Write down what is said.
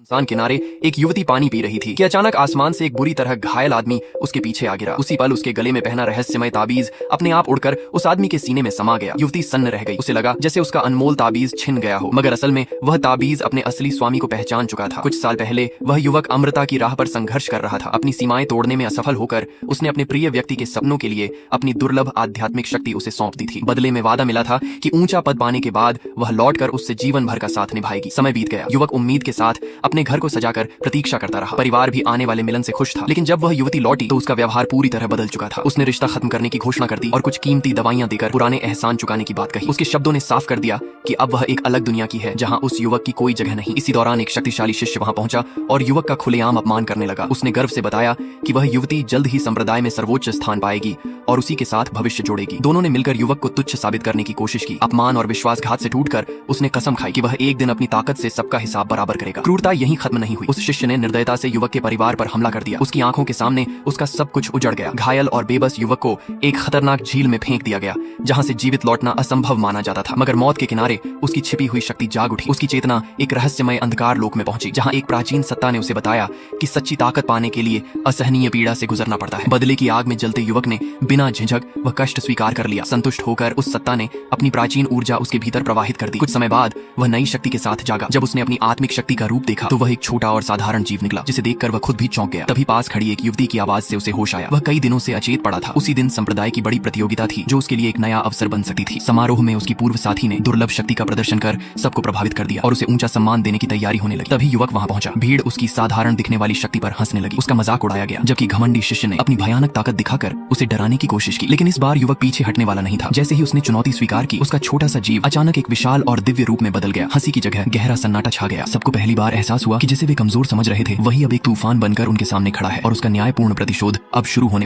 सुनसान किनारे एक युवती पानी पी रही थी कि अचानक आसमान से एक बुरी तरह घायल आदमी उसके पीछे आ गिरा। उसी पल उसके गले में पहना रहस्यमय ताबीज अपने आप उड़कर उस आदमी के सीने में समा गया। युवती सन्न रह गई। उसे लगा जैसे उसका अनमोल ताबीज छिन गया हो, मगर असल में वह ताबीज अपने असली स्वामी को पहचान चुका था। कुछ साल पहले वह युवक अमृता की राह पर संघर्ष कर रहा था। अपनी सीमाएं तोड़ने में असफल होकर उसने अपने प्रिय व्यक्ति के सपनों के लिए अपनी दुर्लभ आध्यात्मिक शक्ति उसे सौंप दी थी। बदले में वादा मिला था कि ऊंचा पद पाने के बाद वह लौटकर उससे जीवन भर का साथ निभाएगी। समय बीत गया। युवक उम्मीद के साथ अपने घर को सजाकर प्रतीक्षा करता रहा। परिवार भी आने वाले मिलन से खुश था, लेकिन जब वह युवती लौटी तो उसका व्यवहार पूरी तरह बदल चुका था। उसने रिश्ता खत्म करने की घोषणा कर दी और कुछ कीमती दवाइयां देकर पुराने एहसान चुकाने की बात कही। उसके शब्दों ने साफ कर दिया कि अब वह एक अलग दुनिया की है, जहां उस युवक की कोई जगह नहीं। इसी दौरान एक शक्तिशाली शिष्य वहां पहुंचा और युवक का खुलेआम अपमान करने लगा। उसने गर्व से बताया कि वह युवती जल्द ही संप्रदाय में सर्वोच्च स्थान पाएगी और उसी के साथ भविष्य जोड़ेगी। दोनों ने मिलकर युवक को तुच्छ साबित करने की कोशिश की। अपमान और विश्वासघात से टूटकर उसने कसम खाई कि वह एक दिन अपनी ताकत से सबका हिसाब बराबर करेगा। क्रूरता यहीं खत्म नहीं हुई। उस शिष्य ने निर्दयता से युवक के परिवार पर हमला कर दिया। उसकी आंखों के सामने उसका सब कुछ उजड़ गया। घायल और बेबस युवक को एक खतरनाक झील में फेंक दिया गया, जहां से जीवित लौटना असंभव माना जाता था। मगर मौत के किनारे उसकी छिपी हुई शक्ति जाग उठी। उसकी चेतना एक रहस्यमय अंधकार लोक में पहुंची, जहां एक प्राचीन सत्ता ने उसे बताया कि सच्ची ताकत पाने के लिए असहनीय पीड़ा से गुजरना पड़ता है। बदले की आग में जलते युवक ने बिना झिझक वह कष्ट स्वीकार कर लिया। संतुष्ट होकर उस सत्ता ने अपनी प्राचीन ऊर्जा उसके भीतर प्रवाहित कर दी। कुछ समय बाद वह नई शक्ति के साथ जागा। जब उसने अपनी आत्मिक शक्ति का रूप देखा तो वह एक छोटा और साधारण जीव निकला, जिसे देखकर वह खुद भी चौंक गया। तभी पास खड़ी एक युवती की आवाज से उसे होश आया। वह कई दिनों से अचेत पड़ा था। उसी दिन संप्रदाय की बड़ी प्रतियोगिता थी, जो उसके लिए एक नया अवसर बन सकती थी। समारोह में उसकी पूर्व साथी ने दुर्लभ शक्ति का प्रदर्शन कर सबको प्रभावित कर दिया और उसे ऊंचा सम्मान देने की तैयारी होने लगी। तभी युवक वहां पहुंचा। भीड़ उसकी साधारण दिखने वाली शक्ति पर हंसने लगी। उसका मजाक उड़ाया गया, जबकि घमंडी शिष्य ने अपनी भयानक ताकत दिखाकर उसे डराने की कोशिश की। लेकिन इस बार युवक पीछे हटने वाला नहीं था। जैसे ही उसने चुनौती स्वीकार की, उसका छोटा सा जीव अचानक एक विशाल और दिव्य रूप में बदल गया। हंसी की जगह गहरा सन्नाटा छा गया। सबको पहली बार एहसास हुआ कि जिसे वे कमजोर समझ रहे थे, वही अब एक तूफान बनकर उनके सामने खड़ा है और उसका न्यायपूर्ण प्रतिशोध अब शुरू होने